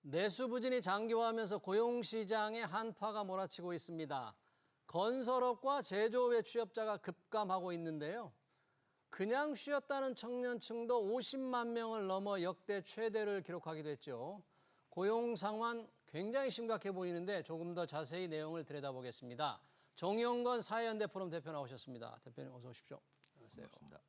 내수 부진이 장기화하면서 고용시장에 한파가 몰아치고 있습니다. 건설업과 제조업의 취업자가 급감하고 있는데요. 그냥 쉬었다는 청년층도 50만 명을 넘어 역대 최대를 기록하기도 했죠. 고용 상황 굉장히 심각해 보이는데 조금 더 자세히 내용을 들여다보겠습니다. 정용건 사회연대 포럼 대표 나오셨습니다. 대표님 어서 오십시오. 안녕하세요. 반갑습니다.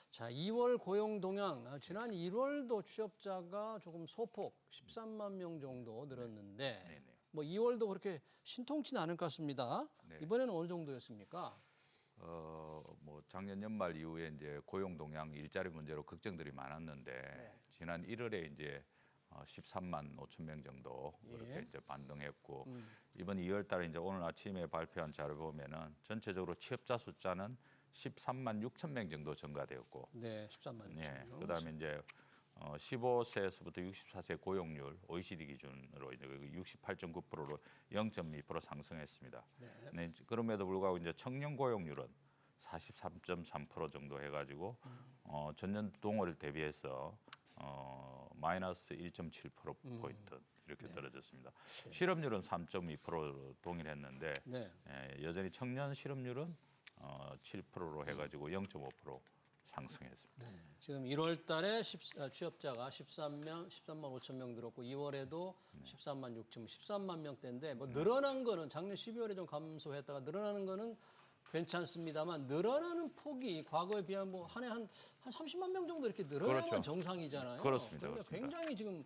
자, 2월 고용 동향, 지난 1월도 취업자가 조금 소폭 13만 명 정도 늘었는데 네네. 뭐 2월도 그렇게 신통치는 않을 것 같습니다. 네. 이번에는 어느 정도였습니까? 뭐 작년 연말 이후에 이제 고용 동향 일자리 문제로 걱정들이 많았는데 네. 지난 1월에 이제 13만 5천 명 정도 그렇게 예. 이제 반등했고 이번 2월 달에 이제 오늘 아침에 발표한 자료 보면은 전체적으로 취업자 숫자는 13만 6천 명 정도 증가되었고 네, 13만 6천 예. 명. 그다음에 이제 15세에서부터 64세 고용률 OECD 기준으로 이제 68.9%로 0.2% 상승했습니다. 네. 네, 그럼에도 불구하고 이제 청년 고용률은 43.3% 정도 해가지고 전년 동월 대비해서 마이너스 1.7% 포인트 이렇게 떨어졌습니다. 실업률은 3.2% 동일했는데 네. 여전히 청년 실업률은 7%로 해가지고 0.5% 상승했습니다. 네, 지금 1월 달에 취업자가 13만 5천 명 늘었고 2월에도 13만 13만 명대인데 뭐 늘어난 거는 작년 12월에 좀 감소했다가 늘어나는 거는 괜찮습니다만 늘어나는 폭이 과거에 비하면 뭐 한 해 한 30만 명 정도 이렇게 늘어나면 그렇죠. 정상이잖아요. 그렇습니다. 그러니까 그렇습니다. 굉장히 지금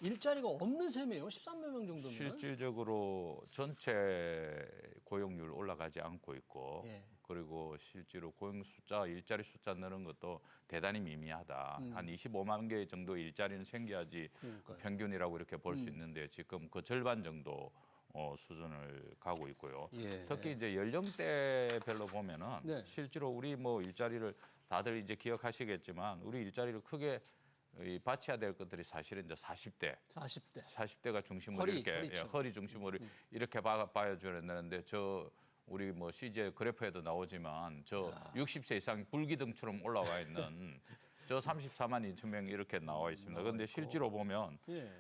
일자리가 없는 셈이에요. 13만 명 정도면. 실질적으로 전체 고용률 올라가지 않고 있고 예. 그리고 실제로 고용 숫자, 일자리 숫자 느는 것도 대단히 미미하다. 한 25만 개 정도 일자리는 생겨야지 그러니까요. 평균이라고 이렇게 볼 수 있는데 지금 그 절반 정도 수준을 가고 있고요. 예. 특히 이제 연령대별로 보면은 네. 실제로 우리 뭐 일자리를 다들 이제 기억하시겠지만 우리 일자리를 크게 받쳐야 될 것들이 사실은 이제 40대. 40대. 40대가 중심으로 허리, 이렇게 허리층. 허리 중심으로 이렇게 봐줘야 되는데 저 우리 뭐 CJ 그래프에도 나오지만 저 60세 이상 불기둥처럼 올라와 있는 저 34만 2천 명 이렇게 나와 있습니다. 그런데 실제로 보면 예.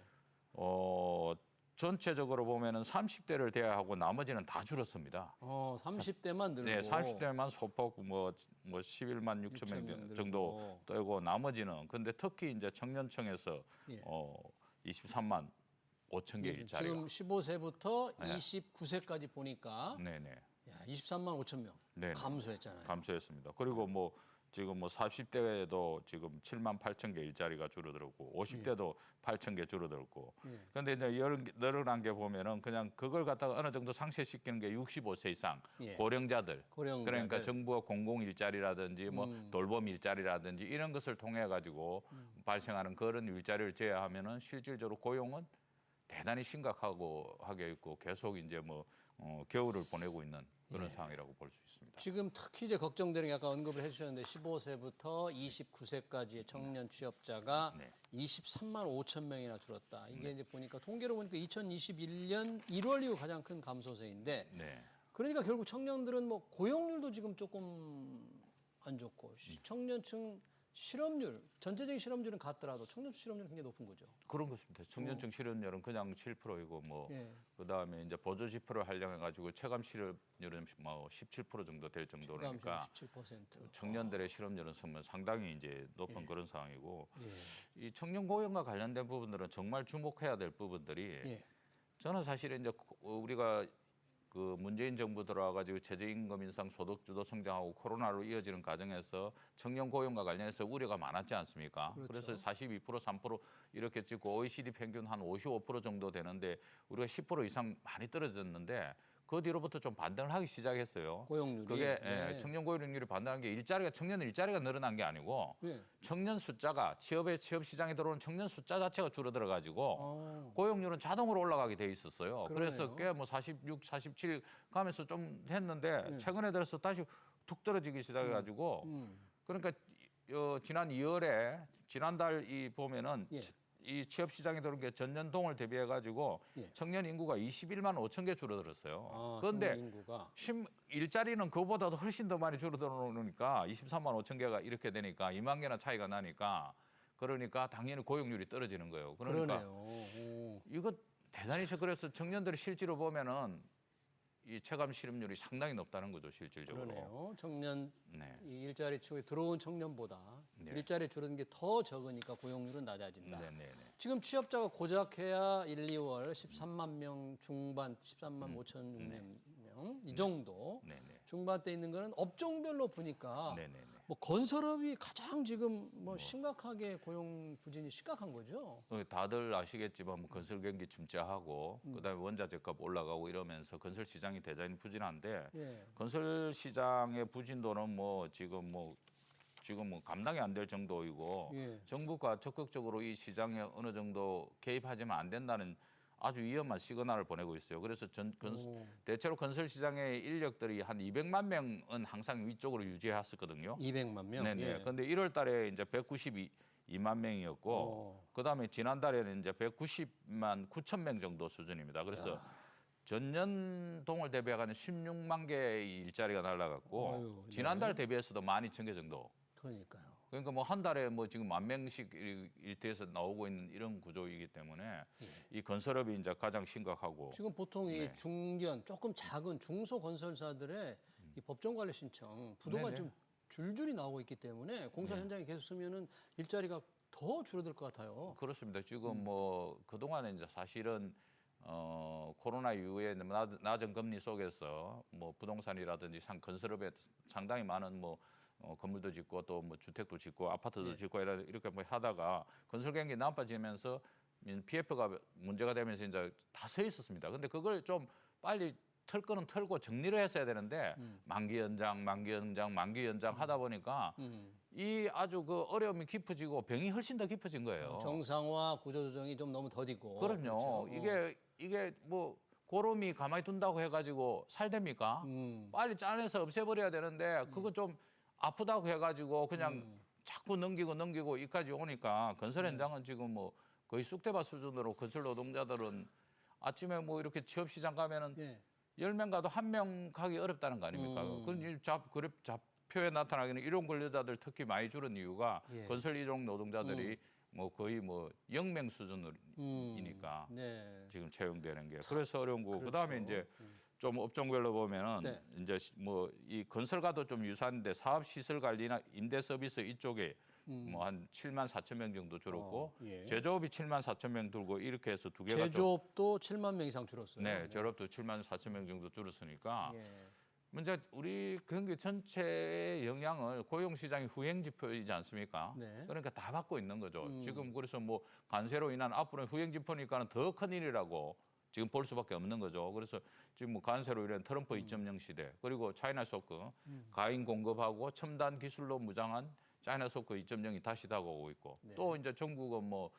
전체적으로 보면은 30대를 대하고 나머지는 다 줄었습니다. 30대만 늘고. 네, 30대만 소폭 뭐 11만 6천 명 늘고. 정도 떨고 나머지는 근데 특히 이제 청년층에서 예. 23만 5천 개 일자리가 지금 15세부터 네. 29세까지 보니까 네네 야, 23만 5천 명 네네. 감소했잖아요. 감소했습니다. 그리고 뭐 지금 뭐 40대에도 지금 7만 8천 개 일자리가 줄어들었고 50대도 8천 개 줄어들었고 그런데 이제 늘어난 게 보면은 그냥 그걸 갖다가 어느 정도 상쇄시키는 게 65세 이상 예. 고령자들. 고령자들. 그러니까 정부가 공공 일자리라든지 뭐 돌봄 일자리라든지 이런 것을 통해 가지고 발생하는 그런 일자리를 제외하면은 실질적으로 고용은 대단히 심각하게 있고 계속 이제 뭐 겨울을 보내고 있는 그런 상황이라고 볼 수 있습니다. 지금 특히 이제 걱정되는 게 아까 언급을 해주셨는데 15세부터 29세까지의 청년 취업자가 네. 23만 5천 명이나 줄었다. 이게 이제 보니까 통계로 보니까 2021년 1월 이후 가장 큰 감소세인데 네. 그러니까 결국 청년들은 뭐 고용률도 지금 조금 안 좋고 청년층 실업률, 전체적인 실업률은 같더라도 청년 실업률은 굉장히 높은 거죠. 그런 것입니다. 청년층 실업률은 그냥 7%이고 뭐 예. 그다음에 이제 보조 지표를 활용해 가지고 체감 실업률은 뭐 17% 정도 될 정도니까 17%. 청년들의 실업률은 상당히 이제 높은 예. 그런 상황이고 예. 이 청년 고용과 관련된 부분들은 정말 주목해야 될 부분들이 예. 저는 사실은 이제 우리가 그 문재인 정부 들어와가지고 최저임금 인상, 소득주도 성장하고 코로나로 이어지는 과정에서 청년 고용과 관련해서 우려가 많았지 않습니까? 그렇죠. 그래서 42%, 3% 이렇게 찍고 OECD 평균 한 55% 정도 되는데 우리가 10% 이상 많이 떨어졌는데 그 뒤로부터 좀 반등을 하기 시작했어요. 고용률이. 그게 네. 청년 고용률이 반등한 게 청년 일자리가 늘어난 게 아니고 네. 청년 숫자가 취업 시장에 들어오는 청년 숫자 자체가 줄어들어 가지고 고용률은 자동으로 올라가게 돼 있었어요. 그래서 그러네요. 꽤 뭐 46, 47 가면서 좀 했는데 최근에 들어서 다시 툭 떨어지기 시작해 가지고 그러니까 지난 2월에 지난달 보면은 예. 이 취업 시장에 들어온 게 전년 동을 대비해 가지고 예. 청년 인구가 21만 5천 개 줄어들었어요. 청년 그런데 인구가. 일자리는 그보다도 훨씬 더 많이 줄어들으니까 23만 5천 개가 이렇게 되니까 2만 개나 차이가 나니까 그러니까 당연히 고용률이 떨어지는 거예요. 그러니까 그러네요. 이거 대단히 그래서 청년들이 실제로 보면은 이 체감 실업률이 상당히 높다는 거죠, 실질적으로. 그러네요. 청년 네. 이 일자리 축에 들어온 청년보다 네. 일자리 줄어든 게 더 적으니까 고용률은 낮아진다. 네, 네, 네. 지금 취업자가 고작 해야 1, 2월 13만 명 중반, 13만 5천 6명 이 정도 네, 네. 중반대 있는 거는 업종별로 보니까 네, 네, 네. 뭐 건설업이 가장 지금 뭐 심각하게 고용 부진이 심각한 거죠. 다들 아시겠지만 뭐 건설 경기 침체하고 그다음에 원자재값 올라가고 이러면서 건설 시장이 대단히 부진한데 예. 건설 시장의 부진도는 뭐 지금 뭐 감당이 안 될 정도이고 예. 정부가 적극적으로 이 시장에 어느 정도 개입하지만 안 된다는 아주 위험한 시그널을 보내고 있어요. 그래서 오. 대체로 건설 시장의 인력들이 한 200만 명은 항상 위쪽으로 유지했었거든요. 200만 명. 네네. 예. 근데 1월 달에 이제 192만 명이었고, 오. 그다음에 지난달에는 이제 190만 9천 명 정도 수준입니다. 그래서 전년 동을 대비하는 16만 개의 일자리가 날라갔고, 아유, 네. 지난달 대비해서도 12,000개 정도. 그러니까요. 그러니까 뭐 한 달에 뭐 지금 10,000명씩 일대에서 나오고 있는 이런 구조이기 때문에 이 건설업이 이제 가장 심각하고. 지금 보통 이 네. 중견 조금 작은 중소 건설사들의 이 법정 관리 신청 부도가 네네. 좀 줄줄이 나오고 있기 때문에 공사 현장에 계속 쓰면은 일자리가 더 줄어들 것 같아요. 그렇습니다. 지금 뭐 그동안에 이제 사실은 코로나 이후에 낮은 금리 속에서 뭐 부동산이라든지 건설업에 상당히 많은 뭐 건물도 짓고 또 뭐 주택도 짓고 아파트도 네. 짓고 이렇게 뭐 하다가 건설 경기 나빠지면서 PF가 문제가 되면서 이제 다 서 있었습니다. 근데 그걸 좀 빨리 털 거는 털고 정리를 했어야 되는데 만기 연장 하다 보니까 이 아주 그 어려움이 깊어지고 병이 훨씬 더 깊어진 거예요. 정상화 구조조정이 좀 너무 더디고. 그럼요. 그렇죠. 이게 뭐 고름이 가만히 둔다고 해가지고 살됩니까? 빨리 짜내서 없애버려야 되는데 그거 좀 아프다고 해가지고 그냥 자꾸 넘기고 이까지 오니까 건설 현장은 지금 뭐 거의 쑥대밭 수준으로 건설 노동자들은 아침에 뭐 이렇게 취업 시장 가면은 예. 10명 가도 1명 가기 어렵다는 거 아닙니까? 그런 잡표에 나타나기는 일용 근로자들 특히 많이 줄은 이유가 예. 건설 일용 노동자들이 뭐 거의 뭐 0명 수준이니까 네. 지금 채용되는 게 그래서 어려운 거고 그다음에 그렇죠. 이제 좀 업종별로 보면은 네. 이제 뭐 이 건설과도 좀 유사한데 사업 시설 관리나 임대 서비스 이쪽에 뭐 한 7만 4천 명 정도 줄었고 예. 제조업이 7만 4천 명 들고 이렇게 해서 두 개가 좀 제조업도 7만 명 이상 줄었어요. 네, 제조업도 7만 4천 명 정도 줄었으니까 예. 먼저 우리 경기 전체의 영향을 고용 시장이 후행 지표이지 않습니까? 네. 그러니까 다 받고 있는 거죠. 지금 그래서 뭐 관세로 인한 앞으로 후행 지표니까는 더 큰 일이라고 지금 볼 수밖에 없는 거죠. 그래서 지금 뭐 관세로 인한 트럼프 2.0 시대 그리고 차이나 소크 가인 공급하고 첨단 기술로 무장한 차이나 소크 2.0이 다시 다가오고 있고 네. 또 이제 전국은 뭐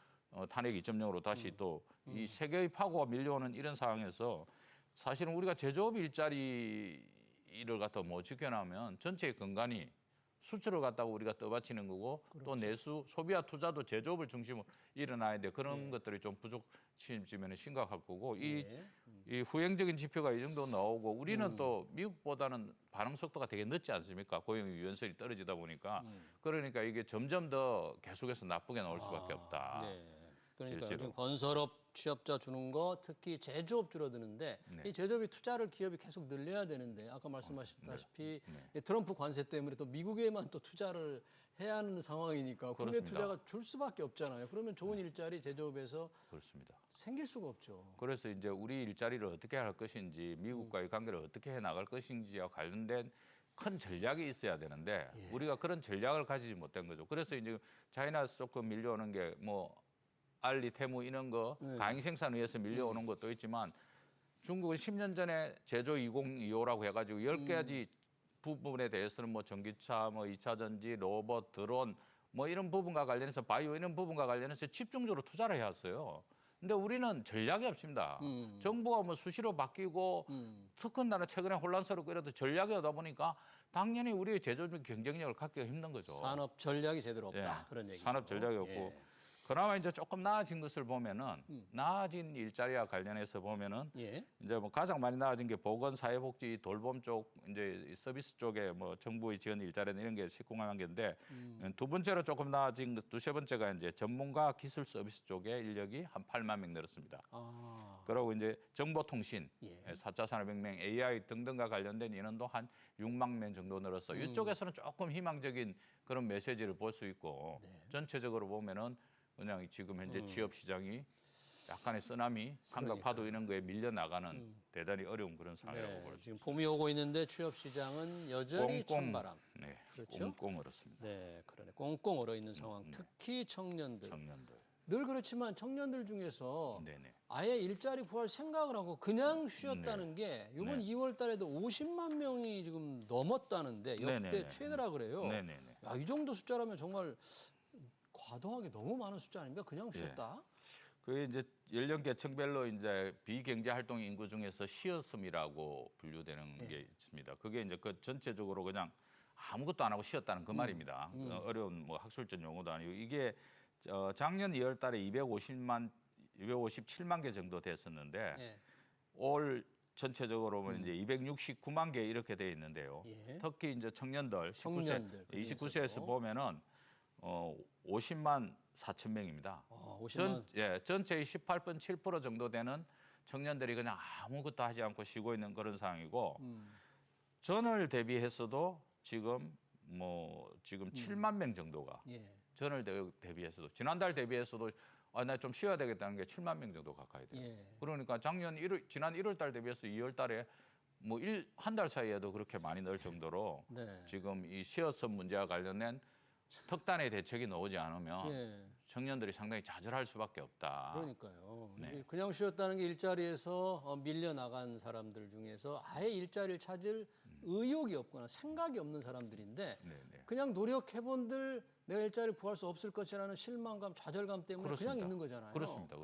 탄핵 2.0으로 다시 또 이 세계의 파고가 밀려오는 이런 상황에서 사실은 우리가 제조업 일자리를 갖다 못 지켜나면 전체의 근간이 수출을 갖다가 우리가 떠받치는 거고 또 내수 소비와 투자도 제조업을 중심으로 일어나야 돼 그런 것들이 좀 부족해지면 심각할 거고 이 후행적인 지표가 이 정도 나오고 우리는 또 미국보다는 반응 속도가 되게 늦지 않습니까? 고용 유연성이 떨어지다 보니까 그러니까 이게 점점 더 계속해서 나쁘게 나올 수밖에 없다. 네. 그러니까 실제로. 요즘 건설업 취업자 주는 거 특히 제조업 줄어드는데 네. 이 제조업이 투자를 기업이 계속 늘려야 되는데 아까 말씀하셨다시피 이 트럼프 관세 때문에 또 미국에만 또 투자를 해야 하는 상황이니까 국내 그렇습니다. 투자가 줄 수밖에 없잖아요. 그러면 좋은 일자리 제조업에서 그렇습니다. 생길 수가 없죠. 그래서 이제 우리 일자리를 어떻게 할 것인지 미국과의 관계를 어떻게 해 나갈 것인지와 관련된 큰 전략이 있어야 되는데 우리가 그런 전략을 가지지 못한 거죠. 그래서 이제 차이나에서 조금 밀려오는 게 뭐 알리, 테무 이런 거 가행 생산에 의해서 밀려오는 것도 있지만 중국은 10년 전에 제조 2025라고 해가지고 10가지 부분에 대해서는 뭐 전기차, 뭐 2차 전지, 로봇, 드론 뭐 이런 부분과 관련해서 바이오 이런 부분과 관련해서 집중적으로 투자를 해왔어요. 근데 우리는 전략이 없습니다. 정부가 뭐 수시로 바뀌고 특허나라 최근에 혼란스럽고 이래도 전략이 오다 보니까 당연히 우리의 제조적 경쟁력을 갖기가 힘든 거죠. 산업 전략이 제대로 없다. 예, 그런 얘기죠. 산업 전략이 없고 예. 그나마 이제 조금 나아진 것을 보면은 나아진 일자리와 관련해서 보면은 예. 이제 뭐 가장 많이 나아진 게 보건, 사회복지, 돌봄 쪽 이제 이 서비스 쪽에 뭐 정부의 지원 일자리는 이런 게 19만 개인데 두 번째로 조금 나아진 것, 두세 번째가 이제 전문가 기술 서비스 쪽에 인력이 한 8만 명 늘었습니다. 아. 그리고 이제 정보통신, 예. 4차 산업혁명, AI 등등과 관련된 인원도 한 6만 명 정도 늘었어. 이쪽에서는 조금 희망적인 그런 메시지를 볼 수 있고 전체적으로 보면은 그냥 지금 현재 취업 시장이 약간의 쓰나미, 삼각파도 이런 거에 밀려 나가는 대단히 어려운 그런 상황이라고 볼 수 지금 있습니다. 봄이 오고 있는데 취업 시장은 여전히 찬바람. 네, 그렇죠? 꽁꽁 얼었습니다. 네, 그러네. 꽁꽁 얼어 있는 상황. 특히 청년들. 청년들. 늘 그렇지만 청년들 중에서 네네. 아예 일자리 구할 생각을 하고 그냥 쉬었다는 게 이번 네. 2월 달에도 50만 명이 지금 넘었다는데 역대 네네네. 최대라 그래요. 네네네. 야, 이 정도 숫자라면 정말 과도하게 너무 많은 숫자 아닙니까? 그냥 쉬었다. 그게 이제 연령계층별로 이제 비경제 활동 인구 중에서 쉬었음이라고 분류되는 게 있습니다. 그게 이제 그 전체적으로 그냥 아무것도 안 하고 쉬었다는 그 말입니다. 어려운 뭐 학술적 용어도 아니고 이게 작년 2월 달에 257만 개 정도 됐었는데 예. 올 전체적으로 보면 이제 269만 개 이렇게 돼 있는데요. 예. 특히 이제 청년들 청년들, 29세에서 보면은 50만 4천 명입니다. 50만. 전체의 18.7% 정도 되는 청년들이 그냥 아무것도 하지 않고 쉬고 있는 그런 상황이고 전월 대비해서도 지금 7만 명 정도가 예. 전월 대비해서도 지난달 대비해서도 나 좀 쉬어야 되겠다는 게 7만 명 정도 가까이 돼요. 예. 그러니까 지난 1월 달 대비해서 2월 달에 뭐 한 달 사이에도 그렇게 많이 늘 정도로 네. 지금 이 쉬어서 문제와 관련된 특단의 대책이 나오지 않으면 예. 청년들이 상당히 좌절할 수밖에 없다. 그러니까요. 네. 이게 그냥 쉬었다는 게 일자리에서 밀려 나간 사람들 중에서 아예 일자리를 찾을 의욕이 없거나 생각이 없는 사람들인데 네네. 그냥 노력해본들 내가 일자리를 구할 수 없을 것이라는 실망감, 좌절감 때문에 그렇습니다. 그냥 있는 거잖아요. 그렇습니다.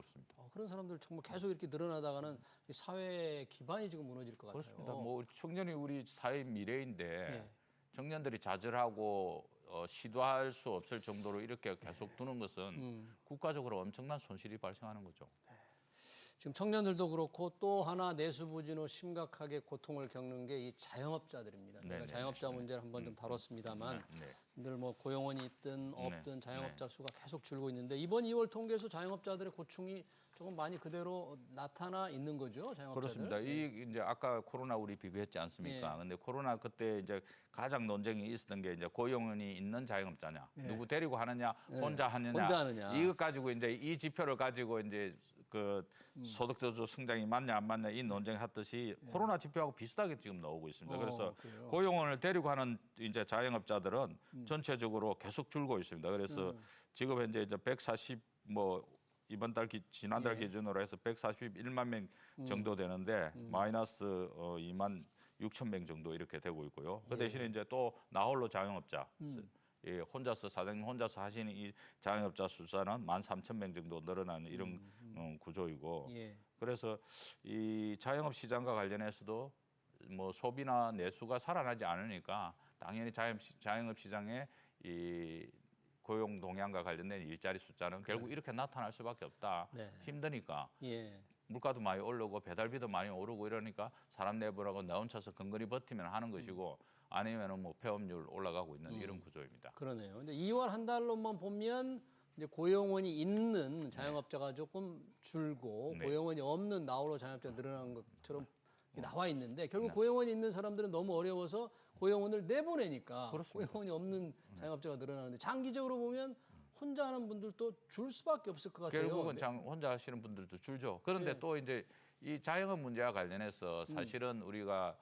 그런 사람들 정말 계속 이렇게 늘어나다가는 이 사회 기반이 지금 무너질 것 그렇습니다. 같아요. 뭐 청년이 우리 사회 미래인데 예. 청년들이 좌절하고 시도할 수 없을 정도로 이렇게 계속 두는 것은 국가적으로 엄청난 손실이 발생하는 거죠. 지금 청년들도 그렇고 또 하나 내수부진으로 심각하게 고통을 겪는 게 이 자영업자들입니다. 저희가 네네네. 자영업자 문제를 한번 좀 다뤘습니다만 네. 늘 뭐 고용원이 있든 없든 네. 자영업자 수가 계속 줄고 있는데 이번 2월 통계에서 자영업자들의 고충이 조금 많이 그대로 나타나 있는 거죠, 자영업자들. 그렇습니다. 이 이제 아까 코로나 우리 비교했지 않습니까? 근데 코로나 그때 이제 가장 논쟁이 있었던 게 이제 고용원이 있는 자영업자냐, 누구 데리고 하느냐, 혼자 하느냐. 혼자 하느냐. 이것 가지고 이제 이 지표를 가지고 이제 그 소득주도 성장이 맞냐 안 맞냐 이 논쟁했듯이 코로나 지표하고 비슷하게 지금 나오고 있습니다. 그래서 그래요? 고용원을 데리고 하는 이제 자영업자들은 전체적으로 계속 줄고 있습니다. 그래서 지금 현재 이제 140 이번 달 지난달 기준으로 해서 141만 명 정도 되는데 마이너스 2만 6천 명 정도 이렇게 되고 있고요. 그 대신에 이제 또 나홀로 자영업자 혼자서 사장님 혼자서 하시는 이 자영업자 숫자는 13,000명 정도 늘어나는 이런 구조이고 예. 그래서 이 자영업 시장과 관련해서도 뭐 소비나 내수가 살아나지 않으니까 당연히 자영업 시장에 이 고용 동향과 관련된 일자리 숫자는 결국 이렇게 나타날 수밖에 없다. 네. 힘드니까 예. 물가도 많이 오르고 배달비도 많이 오르고 이러니까 사람 내보라고 나 혼자서 근근히 버티면 하는 것이고 아니면은 뭐 폐업률 올라가고 있는 이런 구조입니다. 그러네요. 근데 2월 한 달로만 보면 이제 고용원이 있는 자영업자가 조금 줄고 네. 고용원이 없는 나홀로 자영업자가 늘어나는 것처럼 나와 있는데 결국 고용원이 있는 사람들은 너무 어려워서 고용원을 내보내니까 그렇습니다. 고용원이 없는 자영업자가 늘어나는데 장기적으로 보면 혼자 하는 분들도 줄 수밖에 없을 것 같아요. 결국은 혼자 하시는 분들도 줄죠. 그런데 또 이제 이 자영업 문제와 관련해서 사실은 우리가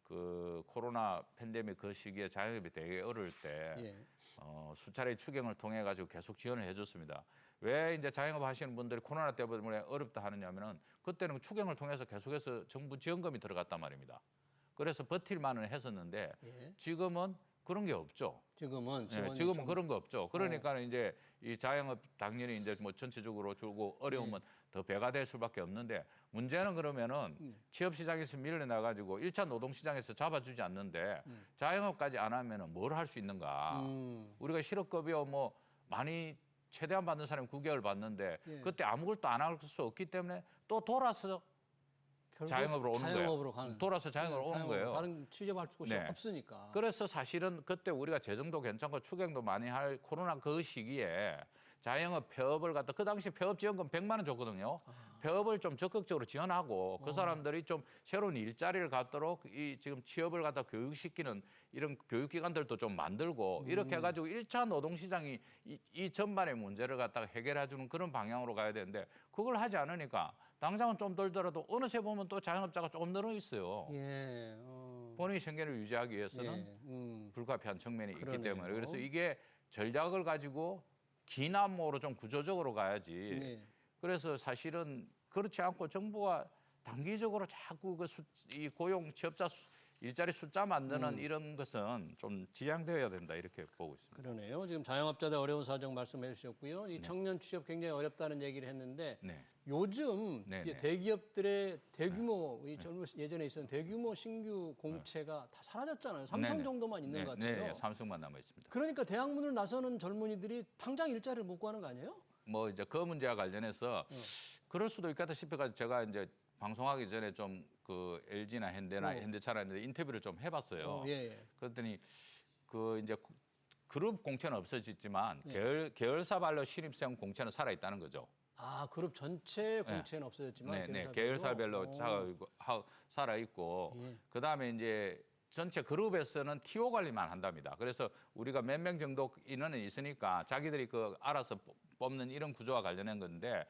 그 코로나 팬데믹 그 시기에 자영업이 되게 어려울 때 수차례 추경을 통해 가지고 계속 지원을 해줬습니다. 왜 이제 자영업 하시는 분들이 코로나 때문에 어렵다 하느냐면은 그때는 추경을 통해서 계속해서 정부 지원금이 들어갔단 말입니다. 그래서 버틸만은 했었는데 지금은 그런 게 없죠. 지금은 지금은 그런 거 없죠. 그러니까 이제 이 자영업 당연히 이제 뭐 전체적으로 줄고 어려우면 더 배가 될 수밖에 없는데 문제는 그러면은 취업 시장에서 밀려나 가지고 1차 노동 시장에서 잡아주지 않는데 자영업까지 안 하면은 뭘 할 수 있는가? 우리가 실업급여 뭐 많이 최대한 받는 사람이 9개월 받는데 예. 그때 아무것도 안 할 수 없기 때문에 또 돌아서 결국 자영업으로 오는 자영업으로 거예요. 가는. 돌아서 자영업으로 오는 자영업으로. 거예요. 다른 취업할 곳이 네. 없으니까. 그래서 사실은 그때 우리가 재정도 괜찮고 추경도 많이 할 코로나 그 시기에 자영업 폐업을 갖다 그 당시 폐업 지원금 100만 원 줬거든요. 폐업을 좀 적극적으로 지원하고 그 사람들이 좀 새로운 일자리를 갖도록 이 지금 취업을 갖다 교육시키는 이런 교육기관들도 좀 만들고 이렇게 해가지고 1차 노동시장이 이 전반의 문제를 갖다가 해결해주는 그런 방향으로 가야 되는데 그걸 하지 않으니까 당장은 좀 덜더라도 어느새 보면 또 자영업자가 조금 늘어 있어요. 예. 본인의 생계를 유지하기 위해서는 예. 불가피한 측면이 있기 그러네요. 때문에 그래서 이게 전략을 가지고 기남모로 좀 구조적으로 가야지. 네. 그래서 사실은 그렇지 않고 정부가 단기적으로 자꾸 이 고용 취업자 일자리 숫자 만드는 이런 것은 좀 지양되어야 된다 이렇게 보고 있습니다. 그러네요. 지금 자영업자들 어려운 사정 말씀해 주셨고요. 이 청년 취업 굉장히 어렵다는 얘기를 했는데 네. 요즘 네, 이제 네. 대기업들의 대규모 예전에 있었던 대규모 신규 공채가 다 사라졌잖아요. 삼성 네, 네. 정도만 있는 네, 것 같아요. 네, 삼성만 남아 있습니다. 그러니까 대학문을 나서는 젊은이들이 당장 일자리를 못 구하는 거 아니에요? 뭐 이제 그 문제와 관련해서 그럴 수도 있겠다 싶어가지고 제가 이제 방송하기 전에 좀 그 LG나 현대나 현대차나 인터뷰를 좀 해봤어요. 예. 그랬더니 그 이제 그룹 공채는 없어졌지만 예. 계열사별로 신입생 공채는 살아 있다는 거죠. 아, 그룹 전체 공채는 없어졌지만 네, 계열사별로 살아 있고 예. 그다음에 이제 전체 그룹에서는 TO 관리만 한답니다. 그래서 우리가 몇 명 정도 인원은 있으니까 자기들이 그 알아서 뽑는 이런 구조와 관련한 건데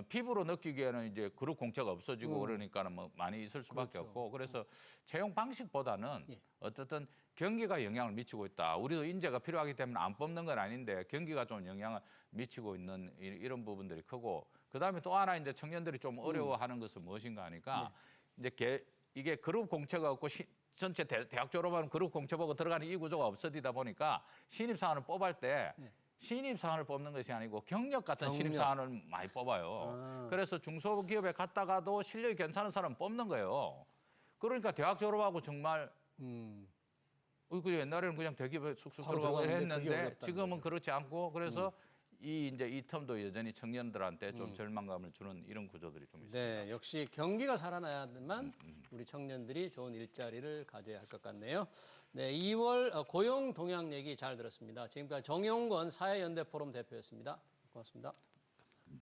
피부로 느끼기에는 이제 그룹 공채가 없어지고 그러니까는 뭐 많이 있을 수밖에 그렇죠. 없고 그래서 채용 방식보다는 예. 어떻든 경기가 영향을 미치고 있다. 우리도 인재가 필요하기 때문에 안 뽑는 건 아닌데 경기가 좀 영향을 미치고 있는 이런 부분들이 크고 그다음에 또 하나 이제 청년들이 좀 어려워하는 것은 무엇인가 하니까 이제 이게 그룹 공채가 없고 전체 대학 졸업하는 그룹 공채 보고 들어가는 이 구조가 없어지다 보니까 신입사원을 뽑을 때 신입사원을 뽑는 것이 아니고 경력 같은 신입사원을 많이 뽑아요. 그래서 중소기업에 갔다가도 실력이 괜찮은 사람 뽑는 거예요. 그러니까 대학 졸업하고 정말 그 옛날에는 그냥 대기업에 쑥쑥 바로 들어가고 들어가는데 그게 했는데 어렵다는 지금은 거죠. 그렇지 않고 그래서 이 텀도 여전히 청년들한테 좀 절망감을 주는 이런 구조들이 좀 있습니다. 네, 역시 경기가 살아나야만 우리 청년들이 좋은 일자리를 가져야 할 것 같네요. 네, 2월 고용 동향 얘기 잘 들었습니다. 지금까지 정용권 사회연대 포럼 대표였습니다. 고맙습니다.